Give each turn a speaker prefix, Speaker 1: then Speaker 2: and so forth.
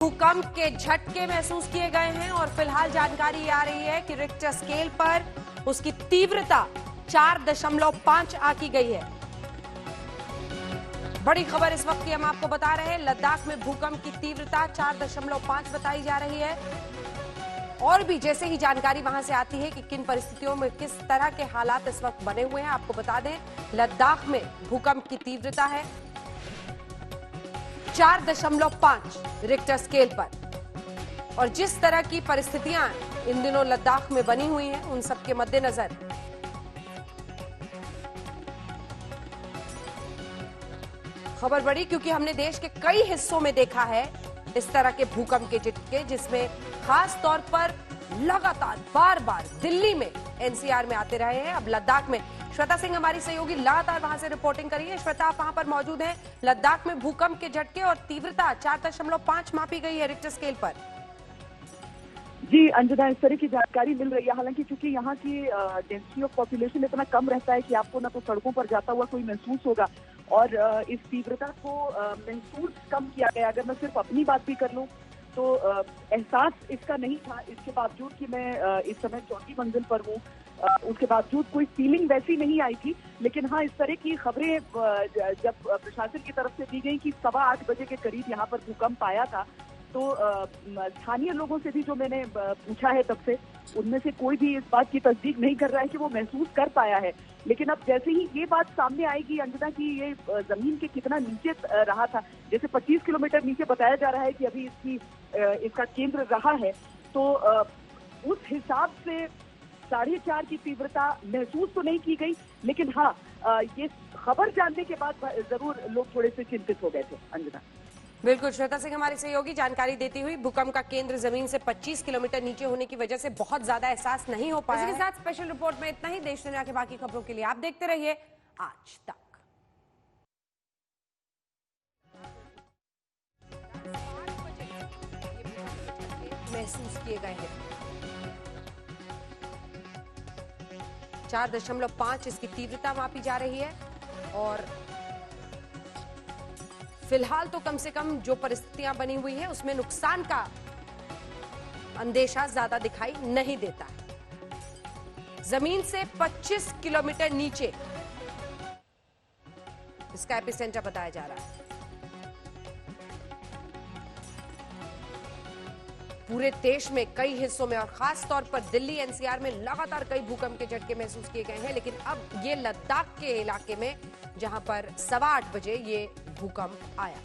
Speaker 1: भूकंप के झटके महसूस किए गए हैं और फिलहाल जानकारी आ रही है कि रिक्टर स्केल पर उसकी तीव्रता 4.5 आंकी गई है। बड़ी खबर इस वक्त की हम आपको बता रहे हैं, लद्दाख में भूकंप की तीव्रता 4.5 बताई जा रही है। और भी जैसे ही जानकारी वहां से आती है कि किन परिस्थितियों में किस तरह के हालात इस वक्त बने हुए हैं, आपको बता दें लद्दाख में भूकंप की तीव्रता है 4.5 रिक्टर स्केल पर। और जिस तरह की परिस्थितियां इन दिनों लद्दाख में बनी हुई हैं, उन सब के मद्देनजर खबर बढ़ी, क्योंकि हमने देश के कई हिस्सों में देखा है इस तरह के भूकंप के झटके, जिसमें खास तौर पर लगातार बार-बार दिल्ली में एनसीआर में आते रहे हैं। अब लद्दाख में श्वेता सिंह हमारी सहयोगी लगातार वहां से रिपोर्टिंग करी है। श्वेता, आप वहां पर मौजूद हैं। लद्दाख में भूकंप के झटके और तीव्रता 4.5 मापी गई है रिक्टर स्केल पर।
Speaker 2: जी अंजना, इस तरह की जानकारी मिल रही है। हालांकि चूंकि यहाँ की डेंसिटी ऑफ पॉपुलेशन इतना कम रहता है कि आपको ना तो सड़कों पर जाता हुआ कोई महसूस होगा और इस तीव्रता को महसूस कम किया गया। अगर मैं सिर्फ अपनी बात भी कर लूं तो एहसास इसका नहीं था, इसके बावजूद कि मैं इस समय चौथी मंजिल पर हूँ, उसके बावजूद कोई फीलिंग वैसी नहीं आई थी। लेकिन हाँ, इस तरह की खबरें जब प्रशासन की तरफ से दी गई कि 8:15 बजे के करीब यहाँ पर भूकंप आया था, तो स्थानीय लोगों से भी जो मैंने पूछा है तब से, उनमें से कोई भी इस बात की तस्दीक नहीं कर रहा है कि वो महसूस कर पाया है। लेकिन अब जैसे ही ये बात सामने आएगी अंजना की ये जमीन के कितना नीचे रहा था, जैसे 25 किलोमीटर नीचे बताया जा रहा है कि अभी इसका केंद्र रहा है, तो उस हिसाब से 4.5 की तीव्रता महसूस तो नहीं की गई। लेकिन हाँ, ये खबर जानने के बाद जरूर लोग थोड़े से चिंतित हो गए थे अंजना।
Speaker 1: बिल्कुल, श्वेता सिंह हमारी सहयोगी जानकारी देती हुई। भूकंप का केंद्र जमीन से 25 किलोमीटर नीचे होने की वजह से बहुत ज्यादा एहसास नहीं हो पाया। इसके साथ स्पेशल रिपोर्ट में इतना ही। देश दुनिया की बाकी खबरों के लिए आप देखते रहिए आज तक। महसूस किए गए हैं 4.5 इसकी तीव्रता मापी जा रही है और फिलहाल तो कम से कम जो परिस्थितियां बनी हुई है उसमें नुकसान का अंदेशा ज्यादा दिखाई नहीं देता है। जमीन से 25 किलोमीटर नीचे इसका एपिसेंटर बताया जा रहा है। पूरे देश में कई हिस्सों में और खास तौर पर दिल्ली एनसीआर में लगातार कई भूकंप के झटके महसूस किए गए हैं। लेकिन अब ये लद्दाख के इलाके में, जहां पर 8:15 बजे ये भूकंप आया।